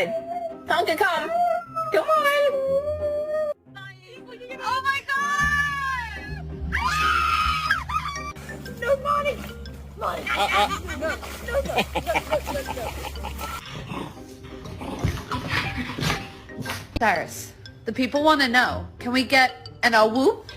on. Tonka, come. Come on. Oh my god! No, Monty. Monty. No. Cyrus, the people want to know. Can we get an a whoop?